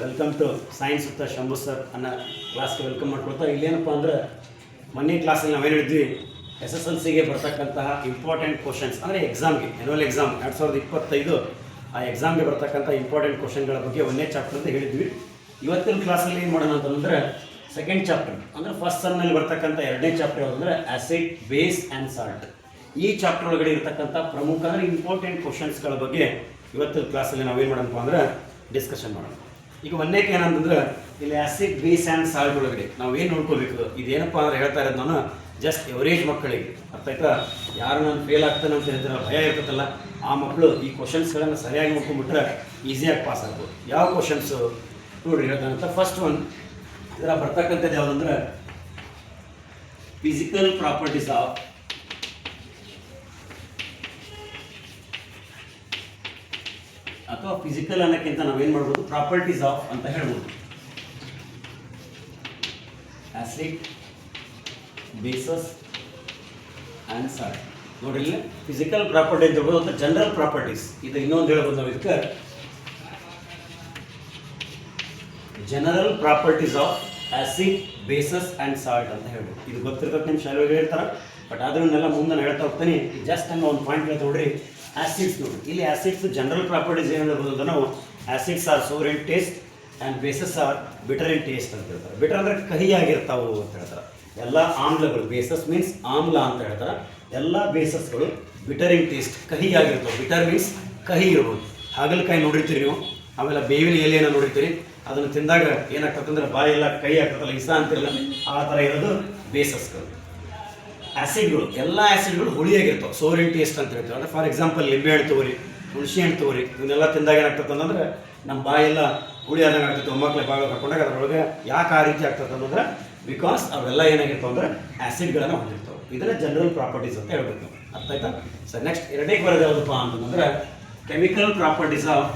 Welcome to science with Shambhu sir ಅನ್ನೋ ಕ್ಲಾಸ್ಗೆ welcome ಮಾಡ್ಕೊಳ್ತಾ ಇಲ್ಲೇನಪ್ಪ ಅಂದ್ರೆ ಮೊನ್ನೆ ಕ್ಲಾಸಲ್ಲಿ ನಾವೇನು ಹೇಳಿದ್ವಿ SSLCಗೆ ಬರ್ತಕ್ಕಂತಹ ಇಂಪಾರ್ಟೆಂಟ್ ಕ್ವಶನ್ಸ್ ಅಂದರೆ ಎಕ್ಸಾಮ್ಗೆ ಆ್ಯನ್ಯುವಲ್ ಎಕ್ಸಾಮ್ 2025 ಆ ಎಕ್ಸಾಮ್ಗೆ ಬರ್ತಕ್ಕಂಥ ಇಂಪಾರ್ಟೆಂಟ್ ಕ್ವಶನ್ಗಳ ಬಗ್ಗೆ ಒಂದನೇ ಚಾಪ್ಟರ್ ಅಂತ ಹೇಳಿದ್ವಿ. ಇವತ್ತಿನ ಕ್ಲಾಸಲ್ಲಿ ಏನು ಮಾಡೋಣ ಅಂತಂದರೆ ಸೆಕೆಂಡ್ ಚಾಪ್ಟರ್ ಅಂದರೆ ಫಸ್ಟ್ ಸೆಮ್ನಲ್ಲಿ ಬರ್ತಕ್ಕಂಥ ಎರಡನೇ ಚಾಪ್ಟರ್ ಯಾವುದಂದರೆ ಆ್ಯಸಿಡ್ ಬೇಸ್ ಆ್ಯಂಡ್ ಸಾಲ್ಟ್. ಈ ಚಾಪ್ಟರ್ ಒಳಗಡೆ ಇರತಕ್ಕಂಥ ಪ್ರಮುಖ ಅಂದರೆ ಇಂಪಾರ್ಟೆಂಟ್ ಕ್ವಶನ್ಸ್ಗಳ ಬಗ್ಗೆ ಇವತ್ತಿನ ಕ್ಲಾಸಲ್ಲಿ ನಾವೇನು ಮಾಡೋಣಪ್ಪ ಅಂದ್ರೆ ಡಿಸ್ಕಷನ್ ಮಾಡೋಣ. ಈಗ ಒಂದನೇಕ್ಕೆ ಏನಂತಂದ್ರೆ ಇಲ್ಲಿ ಆ್ಯಸಿಡ್ ಬೇಸ್ ಆ್ಯಂಡ್ ಸಾಲ್ಟ್ ಒಳಗಡೆ ನಾವೇನು ನೋಡ್ಕೋಬೇಕು, ಇದೇನಪ್ಪ ಅಂದ್ರೆ ಹೇಳ್ತಾ ಇರೋದು ನಾನು ಜಸ್ಟ್ ಎವರೇಜ್ ಮಕ್ಕಳಿಗೆ ಅರ್ಥ ಆಯ್ತಾ. ಯಾರು ನಾನು ಫೇಲ್ ಆಗ್ತಾನೆ ಅಂತ ಹೇಳಿದ್ರೆ ಭಯ ಇರ್ತದಲ್ಲ, ಆ ಮಕ್ಕಳು ಈ ಕ್ವಶನ್ಸ್ಗಳನ್ನು ಸರಿಯಾಗಿ ನೋಡ್ಕೊಂಡ್ಬಿಟ್ರೆ ಈಸಿಯಾಗಿ ಪಾಸ್ ಆಗ್ಬೋದು. ಯಾವ ಕ್ವಶನ್ಸು ನೋಡ್ರಿ ಹೇಳ್ತಾನಂತ. ಫಸ್ಟ್ ಒನ್ ಇದರ ಬರ್ತಕ್ಕಂಥದ್ದು ಯಾವುದಂದ್ರೆ ಫಿಸಿಕಲ್ ಪ್ರಾಪರ್ಟೀಸ್ ಆಫ್ ಅಥವಾ ಫಿಸಿಕಲ್ ಅನ್ನೋಕ್ಕಿಂತ ನಾವೇನು ಮಾಡ್ಬೋದು ಪ್ರಾಪರ್ಟೀಸ್ ಆಫ್ ಅಂತ ಹೇಳ್ಬೋದು. Acid basis and salt. ನೋಡ್ರಿ ಇಲ್ಲಿ ಫಿಸಿಕಲ್ ಪ್ರಾಪರ್ಟಿ ಅಂತ ಹೇಳ್ಬೋದು ಅಥವಾ ಜನರಲ್ ಪ್ರಾಪರ್ಟೀಸ್. ಇದು ಇನ್ನೊಂದು ಹೇಳ್ಬೋದು ನಾವು ಇದಕ್ಕೆ general properties of acid basis and salt ಅಂತ ಹೇಳ್ಬೋದು. ಇದು ಗೊತ್ತಿರ್ತದೆ ನಿಮ್ಮ ಶಾಲೆಗೆ ಹೇಳ್ತಾರೆ, ಬಟ್ ಅದನ್ನೆಲ್ಲ ಮುಂದೆ ಹೇಳ್ತಾ ಹೋಗ್ತೀನಿ. ಜಸ್ಟ್ ಹಂಗೆ ಒಂದು ಪಾಯಿಂಟ್ ಹೇಳ್ತಾ ನೋಡ್ರಿ. ಆಸಿಡ್ಸ್ ನೋಡಿ, ಇಲ್ಲಿ ಆಸಿಡ್ಸ್ ಜನರಲ್ ಪ್ರಾಪರ್ಟೀಸ್ ಏನು ಹೇಳ್ಬೋದು ಅಂತ ನಾವು acids are sour in taste and bases are bitter in taste ಅಂತ ಹೇಳ್ತಾರೆ. ಬಿಟರ್ ಅಂದರೆ ಕಹಿಯಾಗಿರ್ತಾವು ಅಂತ ಹೇಳ್ತಾರೆ. ಎಲ್ಲ ಆಮ್ಲಗಳು, ಬೇಸಸ್ ಮೀನ್ಸ್ ಆಮ್ಲ ಅಂತ ಹೇಳ್ತಾರೆ. ಎಲ್ಲ ಬೇಸಸ್ಗಳು ಬಿಟರ್ ಇನ್ ಟೇಸ್ಟ್ ಕಹಿಯಾಗಿರ್ತಾವೆ. ಬಿಟರ್ ಮೀನ್ಸ್ ಕಹಿ ಇರ್ಬೋದು. ಹಾಗಲಕಾಯಿ ನೋಡಿರ್ತೀರಿ ನೀವು, ಆಮೇಲೆ ಬೇವಿನ ಎಲೆಯನ್ನು ನೋಡಿರ್ತೀರಿ. ಅದನ್ನು ತಿಂದಾಗ ಏನಾಗ್ತದೆ ಅಂದರೆ ಬಾಯಿ ಎಲ್ಲ ಕಹಿ ಆಗ್ತದಲ್ಲ, ಇಷ್ಟ ಅಂತಿರಲ್ಲ, ಆ ಥರ ಇರೋದು ಬೇಸಸ್ಗಳು. ಆ್ಯಸಿಡ್ಗಳು, ಎಲ್ಲ ಆ್ಯಸಿಡ್ಗಳು ಹುಳಿಯಾಗಿರ್ತಾವೆ, ಸೋರ್ ಇನ್ ಟೇಸ್ಟ್ ಅಂತ ಹೇಳ್ತೀವಿ. ಅಂದರೆ ಫಾರ್ ಎಕ್ಸಾಂಪಲ್ ಲಿಂಬೆ ಹಣ್ಣು ತಗೋರಿ, ಹುಣಸೆ ಹಣ್ಣು ತಗೋರಿ, ಇವನ್ನೆಲ್ಲ ತಿಂದಾಗ ಏನಾಗ್ತದೆ ಅಂತಂದ್ರೆ ನಮ್ಮ ಬಾಯೆಲ್ಲ ಹುಳಿ ಆದಂಗೆ ಆಗ್ತೈತೆ. ಒಮ್ಮಕ್ಕಳೆ ಬಾಳ ಹಾಕೊಂಡಾಗ ಅದರೊಳಗೆ ಯಾಕೆ ಆ ರೀತಿ ಆಗ್ತದೆ ಅಂತಂದ್ರೆ ಬಿಕಾಸ್ ಅವೆಲ್ಲ ಏನಾಗಿರ್ತಾವೆ ಅಂದರೆ ಆ್ಯಸಿಡ್ಗಳನ್ನು ಹೊಂದಿರ್ತಾವೆ. ಇದನ್ನು ಜನರಲ್ ಪ್ರಾಪರ್ಟೀಸ್ ಅಂತ ಹೇಳ್ಬೇಕು ನಾವು. ಅರ್ಥ ಆಯ್ತಾ ಸರ್? ನೆಕ್ಸ್ಟ್ ಎರಡನೇ ಬರೋದು ಯಾವುದಪ್ಪ ಅಂತಂದ್ರೆ chemical properties of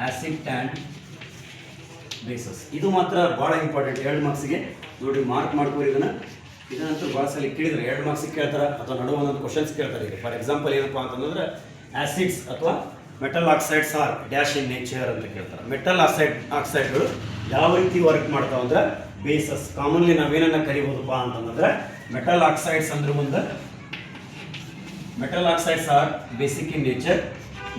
acid and basis. ಇದು ಮಾತ್ರ ಭಾಳ ಇಂಪಾರ್ಟೆಂಟ್. 2 ಮಾರ್ಕ್ಸಿಗೆ ನೋಡಿರಿ, ಮಾರ್ಕ್ ಮಾಡ್ಕೋರಿ ಇದನ್ನಂತೂ ಭಾಳ ಸಲ ಕೇಳಿದ್ರೆ 2 ಮಾರ್ಕ್ಸಿಗೆ ಕೇಳ್ತಾರೆ ಅಥವಾ ನಡುವೆ ಒಂದೊಂದು ಕ್ವಶನ್ಸ್ ಕೇಳ್ತಾರೆ. ಈಗ ಫಾರ್ ಎಕ್ಸಾಂಪಲ್ ಏನಪ್ಪ ಅಂತಂದ್ರೆ ಆಸಿಡ್ಸ್ ಅಥವಾ metal oxides are dash in nature ಅಂತ ಕೇಳ್ತಾರೆ. ಮೆಟಲ್ ಆಕ್ಸೈಡ್ಗಳು ಯಾವ ರೀತಿ ವರ್ಕ್ ಮಾಡ್ತಾವೆ ಅಂದ್ರೆ ಬೇಸಸ್. ಕಾಮನ್ಲಿ ನಾವೇನನ್ನ ಕರಿಬೋದಪ್ಪ ಅಂತಂದ್ರೆ ಮೆಟಲ್ ಆಕ್ಸೈಡ್ಸ್ ಅಂದ್ರೆ ಮುಂದೆ metal oxides are basic in nature,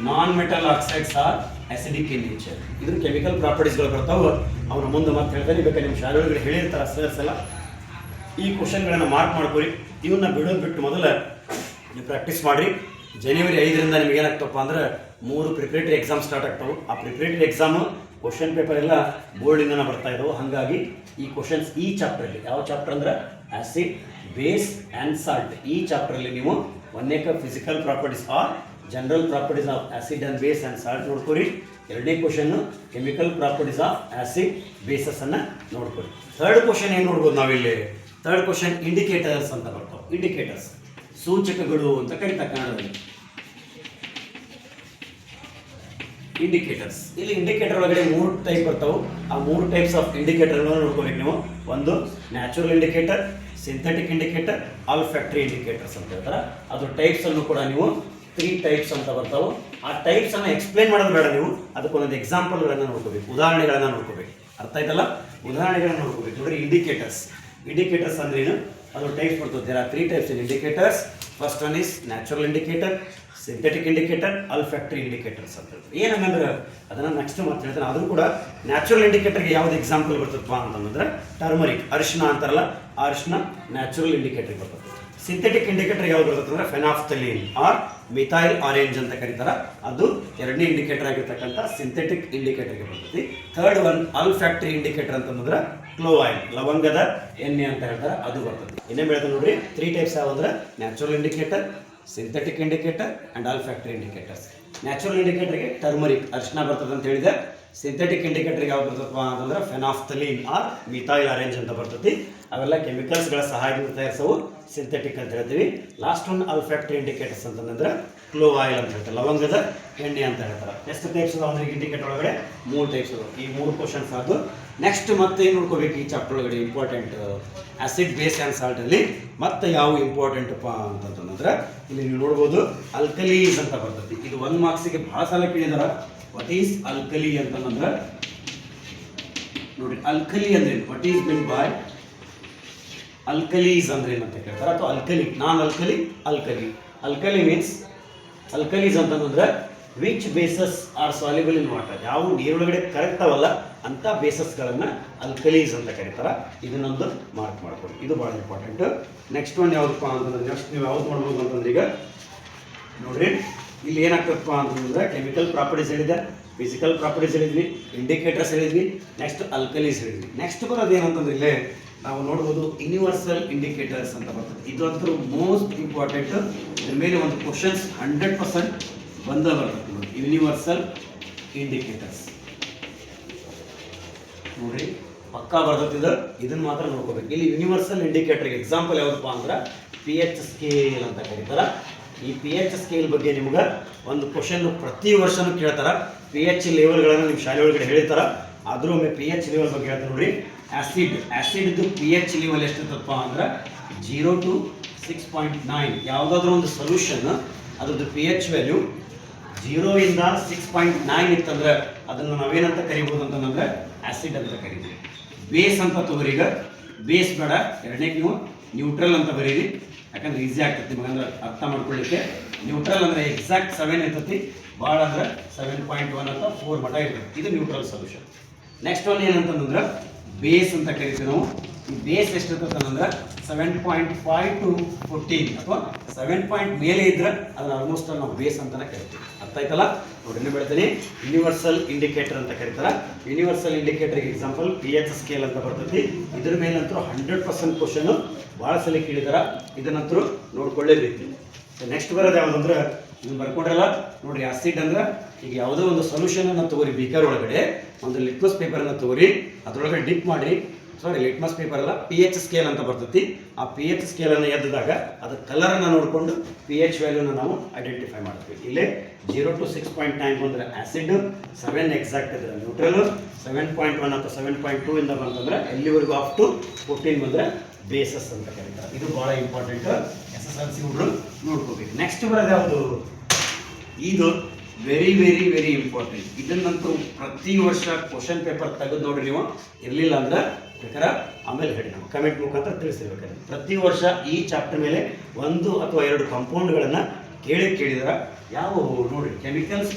non metal oxides are acidic in nature. ಇದ್ರ ಕೆಮಿಕಲ್ ಪ್ರಾಪರ್ಟೀಸ್ಗಳು ಬರ್ತಾವೆ. ಅವನ ಮುಂದೆ ಮತ್ತೆ ಹೇಳ್ತಾನೆ, ಬೇಕಾದ್ರೆ ನಿಮ್ಮ ಶಾಲೆ ಒಳಗಡೆ ಹೇಳಿರ್ತಾರೆ ಸರ್ಸ್ ಎಲ್ಲ. ಈ ಕ್ವಶನ್ಗಳನ್ನು ಮಾರ್ಕ್ ಮಾಡ್ಕೊರಿ. ಇವನ್ನ ಬಿಡೋದು ಬಿಟ್ಟು ಮೊದಲು ನೀವು ಪ್ರಾಕ್ಟೀಸ್ ಮಾಡಿರಿ. ಜನವರಿ 5ರಿಂದ ನಿಮ್ಗೆ ಏನಾಗ್ತಪ್ಪ ಅಂದ್ರೆ 3 ಪ್ರಿಪ್ರೇಟರಿ ಎಕ್ಸಾಮ್ ಸ್ಟಾರ್ಟ್ ಆಗ್ತಾವೆ. ಆ ಪ್ರಿಪ್ರೇಟರಿ ಎಕ್ಸಾಮು ಕ್ವಶನ್ ಪೇಪರ್ ಎಲ್ಲ ಬೋರ್ಡಿಂದನೇ ಬರ್ತಾ ಇದ್ದಾವೆ. ಹಾಗಾಗಿ ಈ ಕ್ವಶನ್ಸ್ ಈ ಚಾಪ್ಟ್ರಲ್ಲಿ, ಯಾವ ಚಾಪ್ಟರ್ ಅಂದ್ರೆ ಆಸಿಡ್ ಬೇಸ್ ಆ್ಯಂಡ್ ಸಾಲ್ಟ್, ಈ ಚಾಪ್ಟ್ರಲ್ಲಿ ನೀವು ಒಂದನೇಕ physical properties or general properties of acid and base and salt ನೋಡ್ಕೊರಿ. ಎರಡನೇ question chemical properties of acid bases ಅನ್ನು ನೋಡ್ಕೊರಿ. ಥರ್ಡ್ ಕ್ವಶನ್ ಏನು ನೋಡ್ಬೋದು ನಾವಿಲ್ಲಿ? ಥರ್ಡ್ ಕ್ವಶನ್ ಇಂಡಿಕೇಟರ್ಸ್ ಅಂತ ಬರ್ತಾವೆ. ಇಂಡಿಕೇಟರ್ಸ್ ಸೂಚಕಗಳು ಅಂತ ಕರೀತಾರೆ ಕನ್ನಡದಲ್ಲಿ. ಇಂಡಿಕೇಟರ್ಸ್, ಇಲ್ಲಿ ಇಂಡಿಕೇಟರ್ ಒಳಗಡೆ 3 ಟೈಪ್ ಬರ್ತಾವೆ. ಆ 3 ಟೈಪ್ಸ್ ಆಫ್ ಇಂಡಿಕೇಟರ್ಗಳನ್ನು ನೋಡ್ಕೋಬೇಕು ನೀವು. ಒಂದು natural indicator, synthetic indicator, olfactory indicators ಅಂತ ಹೇಳ್ತಾರೆ. ಅದು ಟೈಪ್ಸ್ ಅನ್ನು ಕೂಡ ನೀವು 3 ಟೈಪ್ಸ್ ಅಂತ ಬರ್ತಾವೆ. ಆ ಟೈಪ್ಸ್ ಅನ್ನು ಎಕ್ಸ್ಪ್ಲೇನ್ ಮಾಡೋದು ಬೇಡ, ನೀವು ಅದಕ್ಕೊಂದೊಂದು ಎಕ್ಸಾಂಪಲ್ಗಳನ್ನು ನೋಡ್ಕೋಬೇಕು, ಉದಾಹರಣೆಗಳನ್ನು ನೋಡ್ಕೋಬೇಕು. ಅರ್ಥ ಆಯ್ತಲ್ಲ? ಉದಾಹರಣೆಗಳನ್ನು ನೋಡ್ಕೋಬೇಕು. ನೋಡ್ರಿ, ಇಂಡಿಕೇಟರ್ಸ್ ಅಂದ್ರೆ ಏನು? ಅದು ಟೈಪ್ಸ್ ಬರ್ತದೆ. There are 3 types in indicators. First one is natural indicator, synthetic indicator, olfactory indicators ಅಂತ ಹೇಳ್ತಾರೆ. ಏನಂದ್ರೆ ಅದನ್ನು ನೆಕ್ಸ್ಟ್ ಮತ್ತೆ ಹೇಳ್ತಾನೆ. ಅದು ಕೂಡ ನ್ಯಾಚುರಲ್ ಇಂಡಿಕೇಟರ್ಗೆ ಯಾವ್ದು ಎಕ್ಸಾಂಪಲ್ ಬರ್ತದಪ್ಪ ಅಂತಂದ್ರೆ ಟರ್ಮರಿಕ್, ಅರಿಶಿನ ಅಂತಾರಲ್ಲ, ಆ ಅರಿಶಿನ ನ್ಯಾಚುರಲ್ ಇಂಡಿಕೇಟರ್ ಬರ್ತದೆ. ಸಿಂಥೆಟಿಕ್ ಇಂಡಿಕೇಟರ್ ಯಾವ್ದು ಬರ್ತದೆ ಅಂದ್ರೆ ಫೆನಾಫ್ಥಲೀನ್ ಆರ್ ಮಿಥೈಲ್ ಆರೆಂಜ್ ಅಂತ ಕರೀತಾರೆ. ಅದು ಎರಡನೇ ಇಂಡಿಕೇಟರ್ ಆಗಿರ್ತಕ್ಕಂಥ ಸಿಂಥೆಟಿಕ್ ಇಂಡಿಕೇಟರ್ಗೆ ಬರ್ತದೆ. ಥರ್ಡ್ ಒನ್ ಆಲ್ಫ್ಯಾಕ್ಟರಿ ಇಂಡಿಕೇಟರ್ ಅಂತಂದ್ರೆ ಕ್ಲೋವೈಲ್, ಲವಂಗದ ಎಣ್ಣೆ ಅಂತ ಹೇಳ್ತಾರೆ, ಅದು ಬರ್ತದೆ. ಇನ್ನೇ ಹೇಳ್ತಾರೆ ನೋಡ್ರಿ, 3 ಟೈಪ್ಸ್ ಯಾವಂದ್ರೆ natural indicator, synthetic indicator and olfactory indicators. Natural ಇಂಡಿಕೇಟರ್ಗೆ ಟರ್ಮರಿಕ್, ಅರಿಶಿನ ಬರ್ತದೆ ಅಂತ ಹೇಳಿದೆ. ಸಿಂಥೆಟಿಕ್ ಇಂಡಿಕೇಟರ್ಗೆ ಯಾವ್ದು ಬರ್ತದಪ್ಪ ಅಂತಂದ್ರೆ ಫೆನಾಫ್ಥಲೀನ್ ಆರ್ ಮಿಥೈಲ್ ಆರೆಂಜ್ ಅಂತ ಬರ್ತದೆ. ಅವೆಲ್ಲ ಕೆಮಿಕಲ್ಸ್ಗಳ ಸಹಾಯದಿಂದ ತಯಾರಿಸವು ಸಿಂಥೆಟಿಕ್ ಅಂತ ಹೇಳ್ತೀವಿ. ಲಾಸ್ಟ್ ಒನ್ ಆಲ್ಫ್ಯಾಕ್ಟರಿ ಇಂಡಿಕೇಟರ್ಸ್ ಅಂತಂದ್ರೆ ಕ್ಲೋವಾಯಿಲ್ ಅಂತ ಹೇಳ್ತಾರೆ, ಲವಂಗದ ಎಣ್ಣೆ ಅಂತ ಹೇಳ್ತಾರೆ. ಎಷ್ಟು ಟೈಪ್ಸ್ ಅದಾವ ಅಂದ್ರೆ ಇಂಡಿಕೇಟರ್ ಒಳಗಡೆ 3 ಟೈಪ್ಸ್ ಅದಾವೆ. ಈ 3 ಕ್ವಶನ್ಸ್ ಆದ್ದು ನೆಕ್ಸ್ಟ್ ಮತ್ತೆ ಏನು ನೋಡ್ಕೋಬೇಕು ಈ ಚಾಪ್ಟರ್ ಒಳಗಡೆ ಇಂಪಾರ್ಟೆಂಟ್ ಆಸಿಡ್ ಬೇಸ್ ಆ್ಯಂಡ್ ಸಾಲ್ಟಲ್ಲಿ ಮತ್ತೆ ಯಾವ ಇಂಪಾರ್ಟೆಂಟಪ್ಪ ಅಂತಂತಂದ್ರೆ ಇಲ್ಲಿ ನೀವು ನೋಡ್ಬೋದು ಅಲ್ಕಲೀಸ್ ಅಂತ ಬರ್ತೈತಿ. ಇದು 1 ಮಾರ್ಕ್ಸಿಗೆ ಭಾಳ ಸಲ ಕೇಳಿದಾರ. ವಾಟ್ ಈಸ್ ಅಲ್ಕಲಿ ಅಂತಂದ್ರೆ ನೋಡಿ, ಅಲ್ಕಲಿ ಅಂದ್ರೆ what is mean by alkalis ಅಂದ್ರೆ ಏನಂತ ಕೇಳ್ತಾರೆ, ಅಥವಾ alkali, non alkali, alkali. Alkali means alkalis ಅಂತಂದ್ರೆ which bases are soluble in water, ಯಾವ ನೀರೊಳಗಡೆ ಕರಗ್ತಾವಲ್ಲ ಅಂತ ಬೇಸಸ್ಗಳನ್ನು ಅಲ್ಕಲೀಸ್ ಅಂತ ಕರೀತಾರೆ. ಇದನ್ನೊಂದು ಮಾರ್ಕ್ ಮಾಡ್ಕೊಳ್ಳಿ, ಇದು ಭಾಳ ಇಂಪಾರ್ಟೆಂಟ್. ನೆಕ್ಸ್ಟ್ ಒನ್ ಯಾವುದಪ್ಪ ಅಂತಂದ್ರೆ, ನೆಕ್ಸ್ಟ್ ನೀವು ಯಾವ್ದು ಮಾಡ್ಬೋದು ಅಂತಂದ್ರೆ ಈಗ ನೋಡ್ರಿ, ಇಲ್ಲಿ ಏನಾಗ್ತದಪ್ಪ ಅಂತಂದ್ರೆ ಕೆಮಿಕಲ್ ಪ್ರಾಪರ್ಟೀಸ್ ಹೇಳಿದೆ, ಫಿಸಿಕಲ್ ಪ್ರಾಪರ್ಟೀಸ್ ಹೇಳಿದ್ವಿ, ಇಂಡಿಕೇಟರ್ಸ್ ಹೇಳಿದ್ವಿ, ನೆಕ್ಸ್ಟ್ ಅಲ್ಕಲೀಸ್ ಹೇಳಿದ್ವಿ. ನೆಕ್ಸ್ಟ್ ಬರೋದು ಏನಂತಂದ್ರೆ ಇಲ್ಲೇ ನಾವು ನೋಡ್ಬೋದು ಯೂನಿವರ್ಸಲ್ ಇಂಡಿಕೇಟರ್ಸ್ ಅಂತ ಬರ್ತದೆ. ಇದು ಅಂತೂ ಮೋಸ್ಟ್ ಇಂಪಾರ್ಟೆಂಟ್. ಇದ್ರ ಮೇಲೆ ಒಂದು ಕ್ವಶನ್ಸ್ 100% ಬಂದ ಬರ್ತದೆ ನೋಡಿ. ಯೂನಿವರ್ಸಲ್ ಇಂಡಿಕೇಟರ್ಸ್ ನೋಡ್ರಿ ಪಕ್ಕಾ ಬರ್ತದೆ. ಇದನ್ನ ಮಾತ್ರ ನೋಡ್ಕೋಬೇಕು. ಇಲ್ಲಿ ಯೂನಿವರ್ಸಲ್ ಇಂಡಿಕೇಟರ್ಗೆ ಎಕ್ಸಾಂಪಲ್ ಯಾವುದಪ್ಪ ಅಂದ್ರೆ pH ಸ್ಕೇಲ್ ಅಂತ ಕರೀತಾರ. ಈ pH ಸ್ಕೇಲ್ ಬಗ್ಗೆ ನಿಮ್ಗೆ ಒಂದು ಕ್ವಶನ್ ಪ್ರತಿ ವರ್ಷನೂ ಕೇಳ್ತಾರ. pH ಲೆವೆಲ್ಗಳನ್ನು ನಿಮ್ಮ ಶಾಲೆ ಒಳಗಡೆ ಹೇಳ್ತಾರ. ಆದ್ರೂ ಒಮ್ಮೆ pH ಲೆವೆಲ್ ಬಗ್ಗೆ ಹೇಳ್ತಾರೆ ನೋಡಿ. ಆ್ಯಸಿಡ್ದು pH ಲೆವೆಲ್ ಎಷ್ಟಿರ್ತಪ್ಪ ಅಂದ್ರೆ 0 to 6.9. ಯಾವುದಾದ್ರೂ ಒಂದು ಸೊಲ್ಯೂಷನ್ ಅದ್ರದ್ದು pH ವ್ಯಾಲ್ಯೂ 0 ಇಂದ 6.9 ಇತ್ತಂದ್ರೆ ಅದನ್ನು ನಾವೇನಂತ ಕರಿಬೋದು ಅಂತಂದ್ರೆ ಆ್ಯಸಿಡ್ ಅಂತ ಕರಿತೀವಿ. ಬೇಸ್ ಅಂತ ತಗೋರಿ. ಈಗ ಬೇಸ್ ಬೇಡ, ಎರಡನೇಗೆ ನೀವು ನ್ಯೂಟ್ರಲ್ ಅಂತ ಬರೀರಿ, ಯಾಕಂದ್ರೆ ಈಸಿ ಆಗ್ತೈತಿ ನಿಮಗೆ ಅಂದ್ರೆ ಅರ್ಥ ಮಾಡ್ಕೊಳ್ಳಿಕ್ಕೆ. ನ್ಯೂಟ್ರಲ್ ಅಂದ್ರೆ ಎಕ್ಸಾಕ್ಟ್ 7 ಇರ್ತೈತಿ, ಭಾಳ ಅಂದ್ರೆ 7.1 ಅಥವಾ 4 ಮಟ ಇರ್ತೈತಿ. ಇದು ನ್ಯೂಟ್ರಲ್ ಸೊಲ್ಯೂಷನ್. ನೆಕ್ಸ್ಟ್ ಒನ್ ಏನಂತಂದ್ರೆ ಬೇಸ್ ಅಂತ ಕರಿತೀವಿ ನಾವು. ಈ ಬೇಸ್ ಎಷ್ಟಿರ್ತದೆ ಅಂದ್ರೆ 7.5 to 14 ಅಥವಾ 7 ಮೇಲೆ ಇದ್ರೆ ಅದನ್ನ ಆಲ್ಮೋಸ್ಟ್ ನಾವು ಬೇಸ್ ಅಂತಾನೆ ಕರಿತೀವಿ. ಅರ್ಥ ಆಯ್ತಲ್ಲ? ನೋಡಿ ಇನ್ನೂ ಬೆಳಿತೀನಿ. ಯೂನಿವರ್ಸಲ್ ಇಂಡಿಕೇಟರ್ ಅಂತ ಕರೀತಾರ. ಯೂನಿವರ್ಸಲ್ ಇಂಡಿಕೇಟರ್ಗೆ ಎಕ್ಸಾಂಪಲ್ pH ಸ್ಕೇಲ್ ಅಂತ ಬರ್ತೈತಿ. ಇದ್ರ ಮೇಲಂತೂ 100% ಕ್ವಶನ್ ಭಾಳ ಸಲ ಕೇಳಿದಾರ. ಇದನ್ನಂತರೂ ನೋಡ್ಕೊಳ್ಳೇಬೇಕು. ನೆಕ್ಸ್ಟ್ ಬರೋದು ಯಾವುದಂದ್ರೆ ಇದನ್ನು ಬರ್ಕೊಂಡ್ರಲ್ಲ ನೋಡ್ರಿ. ಆಸಿಡ್ ಅಂದ್ರೆ ಈಗ ಯಾವುದೋ ಒಂದು ಸೊಲ್ಯೂಷನ್ ಅನ್ನು ತಗೋರಿ, ಬೀಕರ್ ಒಳಗಡೆ ಒಂದು ಲಿಟ್ಮಸ್ ಪೇಪರನ್ನು ತಗೋರಿ, ಅದರೊಳಗಡೆ ಡಿಪ್ ಮಾಡಿ, ಸಾರಿ ಲಿಟ್ಮಸ್ ಪೇಪರ್ ಅಲ್ಲ, pH ಸ್ಕೇಲ್ ಅಂತ ಬರ್ತೈತಿ. ಆ pH ಸ್ಕೇಲನ್ನು ಎದ್ದಾಗ ಅದ್ರ ಕಲರನ್ನು ನೋಡಿಕೊಂಡು pH ವ್ಯಾಲ್ಯೂನ ನಾವು ಐಡೆಂಟಿಫೈ ಮಾಡ್ತೀವಿ. ಇಲ್ಲೇ 0 to 6.9 ಬಂದರೆ ಆ್ಯಸಿಡ್, 7 ಎಕ್ಸಾಕ್ಟ್ ಇದ್ರೆ ನ್ಯೂಟ್ರಲ್, 7.1 ಅಥವಾ 7.2 ಇಂದ ಬಂತಂದ್ರೆ ಎಲ್ಲಿವರೆಗೂ ಅಪ್ ಟು 14 ಬಂದರೆ ಬೇಸಸ್ ಅಂತ ಕರೀತಾರೆ. ಇದು ಭಾಳ ಇಂಪಾರ್ಟೆಂಟ್. SSLC ಹುಡುಗರು ನೋಡ್ಕೋಬೇಕು. ನೆಕ್ಸ್ಟ್ ಬರೋದು ಯಾವುದು? ಇದು ವೆರಿ ವೆರಿ ವೆರಿ ಇಂಪಾರ್ಟೆಂಟ್. ಇದನ್ನಂತೂ ಪ್ರತಿ ವರ್ಷ ಕ್ವಶನ್ ಪೇಪರ್ ತೆಗೆದು ನೋಡ್ರಿ ನೀವು. ಇರಲಿಲ್ಲ ಅಂದ್ರೆ ಬೇಕಾದ್ರೆ ಆಮೇಲೆ ಹೇಳಿ, ನಾವು ಕಮೆಂಟ್ ಮುಖಾಂತರ ತಿಳಿಸಿರ್ಬೇಕಾದ್ರೆ. ಪ್ರತಿ ವರ್ಷ ಈ ಚಾಪ್ಟರ್ ಮೇಲೆ 1 ಅಥವಾ 2 ಕಾಂಪೌಂಡ್ಗಳನ್ನು ಕೇಳಿದಾರ. ಯಾವುವು ನೋಡ್ರಿ? Chemicals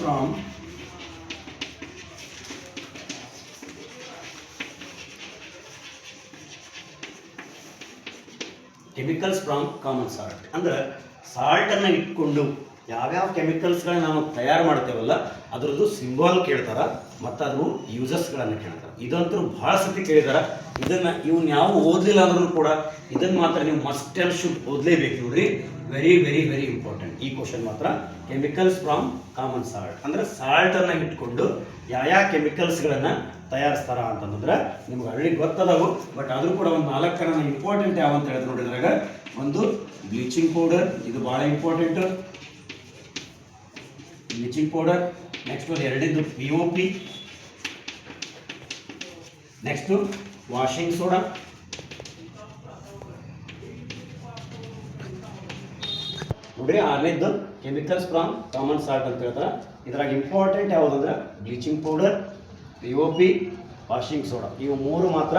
from common salt. ಅಂದ್ರೆ ಸಾಲ್ಟನ್ನು ಇಟ್ಕೊಂಡು ಯಾವ್ಯಾವ ಕೆಮಿಕಲ್ಸ್ಗಳನ್ನ ನಾವು ತಯಾರು ಮಾಡ್ತೇವಲ್ಲ ಅದರದ್ದು ಸಿಂಬಾಲ್ ಕೇಳ್ತಾರ ಮತ್ತು ಅದ್ರ ಯೂಸಸ್ಗಳನ್ನು ಕೇಳ್ತಾರೆ. ಇದಂತೂ ಭಾಳ ಸತಿ ಕೇಳಿದಾರ. ಇವನ್ನ ಯಾವ ಓದಲಿಲ್ಲ ಅಂದ್ರೂ ಕೂಡ ಇದನ್ನು ಮಾತ್ರ ನೀವು ಮಸ್ಟ್ ಆ್ಯಂಡ್ ಶುಡ್ ಓದಲೇಬೇಕು ನೋಡ್ರಿ. ವೆರಿ ವೆರಿ ವೆರಿ ಇಂಪಾರ್ಟೆಂಟ್ ಈ ಕ್ವಶನ್ ಮಾತ್ರ. ಕೆಮಿಕಲ್ಸ್ ಫ್ರಾಮ್ ಕಾಮನ್ ಸಾಲ್ಟ್ ಅಂದ್ರೆ ಸಾಲ್ಟನ್ನು ಇಟ್ಕೊಂಡು ಯಾವ ಕೆಮಿಕಲ್ಸ್ಗಳನ್ನು ತಯಾರಿಸ್ತಾರ ಅಂತಂದ್ರೆ ನಿಮ್ಗೆ ಆಲ್ರೆಡಿ ಗೊತ್ತದಾವು. ಬಟ್ ಆದರೂ ಕೂಡ ಒಂದು 4 ಇಂಪಾರ್ಟೆಂಟ್ ಯಾವ ಅಂತ ಹೇಳಿದ್ರೆ ನೋಡಿದ್ರಾಗ ಒಂದು ಬ್ಲೀಚಿಂಗ್ ಪೌಡರ್, ಇದು ಭಾಳ ಇಂಪಾರ್ಟೆಂಟ್. Bleaching powder. ನೆಕ್ಸ್ಟ್ ಒಂದು ಎರಡನೇದು POP. Next washing soda. ನೋಡ್ರಿ 6ನೇದು ಕೆಮಿಕಲ್ಸ್ ಫ್ರಾಮ್ ಕಾಮನ್ ಸಾಲ್ಟ್ ಅಂತ ಹೇಳ್ತಾರೆ. ಇದ್ರಾಗ ಇಂಪಾರ್ಟೆಂಟ್ ಯಾವುದಂದ್ರೆ bleaching powder, POP, washing soda. ಇವು 3 ಮಾತ್ರ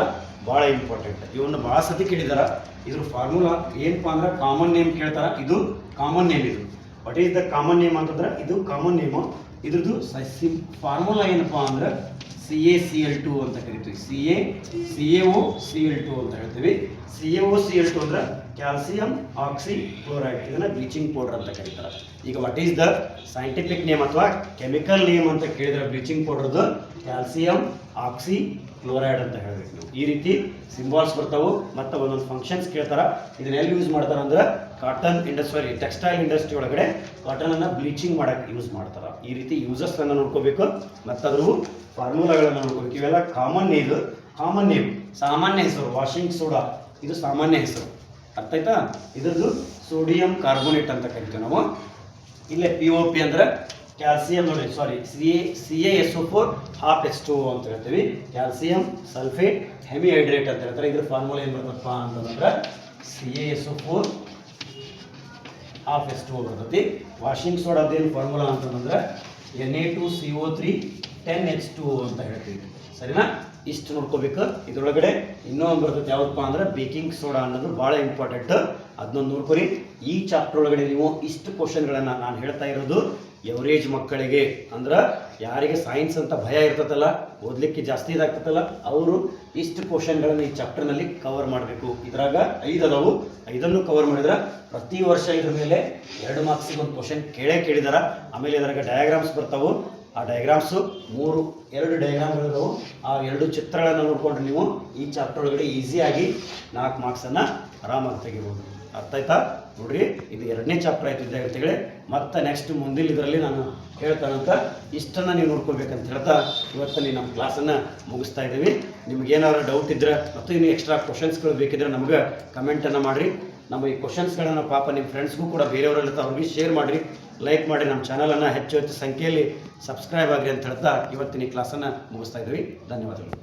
ಭಾಳ ಇಂಪಾರ್ಟೆಂಟ್. ಇವನ್ನು ಭಾಳ ಸತಿ ಕೇಳಿದಾರ. ಇದ್ರ ಫಾರ್ಮುಲಾ ಏನಪ್ಪ ಅಂದ್ರೆ ಕಾಮನ್ ನೇಮ್ ಕೇಳ್ತಾರ. ಇದು ಕಾಮನ್ ನೇಮ್. ಇದು what is the common name ಅಂತಂದ್ರೆ ಇದು ಕಾಮನ್ ನೇಮು. ಇದ್ರದ್ದು ಫಾರ್ಮುಲಾ ಏನಪ್ಪ ಅಂದ್ರೆ CaCl2 ಅಂತ ಕರಿತೀವಿ. CaCO2 ಅಂತ ಹೇಳ್ತೀವಿ. CaOCl2 ಅಂದ್ರೆ ಕ್ಯಾಲ್ಸಿಯಂ ಆಕ್ಸಿ ಕ್ಲೋರೈಡ್. ಇದನ್ನ ಬ್ಲೀಚಿಂಗ್ ಪೌಡರ್ ಅಂತ ಕರೀತಾರೆ. ಈಗ what is the scientific name ಅಥವಾ ಕೆಮಿಕಲ್ ನೇಮ್ ಅಂತ ಕೇಳಿದ್ರೆ ಬ್ಲೀಚಿಂಗ್ ಪೌಡರ್ದು ಕ್ಯಾಲ್ಸಿಯಂ ಆಕ್ಸಿ ಕ್ಲೋರೈಡ್ ಅಂತ ಹೇಳ್ಬೇಕು ನೀವು. ಈ ರೀತಿ ಸಿಂಬಾಲ್ಸ್ ಬರ್ತಾವೆ. ಮತ್ತು ಒಂದೊಂದು ಫಂಕ್ಷನ್ಸ್ ಕೇಳ್ತಾರ. ಇದನ್ನ ಎಲ್ಲಿ ಯೂಸ್ ಮಾಡ್ತಾರ ಅಂದ್ರೆ ಕಾಟನ್ ಇಂಡಸ್ಟ್ರಿ, ಟೆಕ್ಸ್ಟೈಲ್ ಇಂಡಸ್ಟ್ರಿ ಒಳಗಡೆ ಕಾಟನನ್ನು ಬ್ಲೀಚಿಂಗ್ ಮಾಡಕ್ಕೆ ಯೂಸ್ ಮಾಡ್ತಾರೆ. ಈ ರೀತಿ ಯೂಸಸ್ಗಳನ್ನು ನೋಡ್ಕೋಬೇಕು ಮತ್ತು ಅದ್ರ ಫಾರ್ಮುಲಾಗಳನ್ನು ನೋಡ್ಕೋಬೇಕು. ಇವೆಲ್ಲ ಕಾಮನ್ ನೇಮ್, ಸಾಮಾನ್ಯ ಹೆಸರು. ವಾಷಿಂಗ್ ಸೋಡಾ ಇದು ಸಾಮಾನ್ಯ ಹೆಸರು. ಅರ್ಥ ಆಯ್ತಾ? ಇದ್ರದ್ದು ಸೋಡಿಯಂ ಕಾರ್ಬೋನೇಟ್ ಅಂತ ಕರಿತೀವಿ ನಾವು. ಇಲ್ಲೇ POP ಅಂದ್ರೆ ಕ್ಯಾಲ್ಸಿಯಂ ನೋಡಿ CaSO4 half H2O ಅಂತ ಹೇಳ್ತೀವಿ. ಕ್ಯಾಲ್ಸಿಯಂ ಸಲ್ಫೇಟ್ ಹೆಮಿಹೈಡ್ರೇಟ್ ಅಂತ ಹೇಳ್ತಾರೆ. ಇದ್ರ ಫಾರ್ಮುಲಾ ಏನು ಬರ್ತದಪ್ಪ ಅಂತಂದ್ರೆ CaSO4 half H2O ಬರ್ತೈತಿ. ವಾಷಿಂಗ್ ಸೋಡಾದೇನು ಫಾರ್ಮುಲಾ ಅಂತಂದ್ರೆ Na2CO3 10H2O ಅಂತ ಹೇಳ್ತೀವಿ. ಸರಿನಾ? ಇಷ್ಟು ನೋಡ್ಕೋಬೇಕು. ಇದರೊಳಗಡೆ ಇನ್ನೊಂದು ಬರ್ತೈತೆ ಯಾವಪ್ಪ ಅಂದ್ರೆ ಬೇಕಿಂಗ್ ಸೋಡಾ ಅನ್ನೋದು ಭಾಳ ಇಂಪಾರ್ಟೆಂಟ್. ಅದನ್ನೊಂದು ನೋಡ್ಕೊರಿ. ಈ ಚಾಪ್ಟರ್ ಒಳಗಡೆ ನೀವು ಇಷ್ಟು ಕ್ವಶನ್ಗಳನ್ನು ನಾನು ಹೇಳ್ತಾ ಇರೋದು ಎವರೇಜ್ ಮಕ್ಕಳಿಗೆ, ಅಂದ್ರೆ ಯಾರಿಗೆ ಸೈನ್ಸ್ ಅಂತ ಭಯ ಇರ್ತದಲ್ಲ, ಓದಲಿಕ್ಕೆ ಜಾಸ್ತಿ ಇದಾಗ್ತದಲ್ಲ, ಅವರು ಇಷ್ಟು ಕ್ವಶನ್ಗಳನ್ನು ಈ ಚಾಪ್ಟರ್ನಲ್ಲಿ ಕವರ್ ಮಾಡಬೇಕು. ಇದ್ರಾಗ 5 ಅದಾವು. 5 ಕವರ್ ಮಾಡಿದ್ರೆ ಪ್ರತಿ ವರ್ಷ ಇದ್ರ ಮೇಲೆ 2 ಮಾರ್ಕ್ಸಿಗೆ ಒಂದು ಕ್ವಶನ್ ಕೇಳಿದಾರ. ಆಮೇಲೆ ಇದ್ರಾಗ ಡಯಾಗ್ರಾಮ್ಸ್ ಬರ್ತಾವು. ಆ ಡಯಾಗ್ರಾಮ್ಸು 2 ಡಯಾಗ್ರಾಮ್ಗಳಿದಾವು. ಆ 2 ಚಿತ್ರಗಳನ್ನು ನೋಡ್ಕೊಂಡ್ರೆ ನೀವು ಈ ಚಾಪ್ಟರ್ ಒಳಗಡೆ ಈಸಿಯಾಗಿ 4 ಮಾರ್ಕ್ಸನ್ನು ಆರಾಮಾಗಿ ತೆಗಿಬೋದು. ಅರ್ಥ ಆಯ್ತಾ? ನೋಡ್ರಿ, ಇದು 2ನೇ ಚಾಪ್ಟರ್ ಆಯ್ತು ವಿದ್ಯಾರ್ಥಿಗಳೇ. ಮತ್ತೆ ನೆಕ್ಸ್ಟ್ ಮುಂದಿನ ಇದರಲ್ಲಿ ನಾನು ಹೇಳ್ತಾನಂತ ಇಷ್ಟನ್ನು ನೀವು ನೋಡ್ಕೋಬೇಕಂತ ಹೇಳ್ತಾ ಇವತ್ತಲ್ಲಿ ನಮ್ಮ ಕ್ಲಾಸನ್ನು ಮುಗಿಸ್ತಾ ಇದ್ದೀವಿ. ನಿಮ್ಗೆ ಏನಾದ್ರು ಡೌಟ್ ಇದ್ದರೆ ಮತ್ತು ಇನ್ನು ಎಕ್ಸ್ಟ್ರಾ ಕ್ವಶನ್ಸ್ಗಳು ಬೇಕಿದ್ರೆ ನಮ್ಗೆ ಕಮೆಂಟನ್ನು ಮಾಡಿರಿ. ನಮ್ಮ ಈ ಕ್ವಶನ್ಸ್ಗಳನ್ನು ಪಾಪ ನಿಮ್ಮ ಫ್ರೆಂಡ್ಸ್ಗೂ ಕೂಡ ಬೇರೆಯವರೆಲ್ಲ ಅವ್ರಿಗೆ ಶೇರ್ ಮಾಡಿರಿ, ಲೈಕ್ ಮಾಡಿ, ನಮ್ಮ ಚಾನಲನ್ನು ಹೆಚ್ಚು ಸಂಖ್ಯೆಯಲ್ಲಿ ಸಬ್ಸ್ಕ್ರೈಬ್ ಆಗಿರಿ ಅಂತ ಹೇಳ್ತಾ ಇವತ್ತಿನ ಈ ಕ್ಲಾಸನ್ನು ಮುಗಿಸ್ತಾ ಇದ್ದೀವಿ. ಧನ್ಯವಾದಗಳು.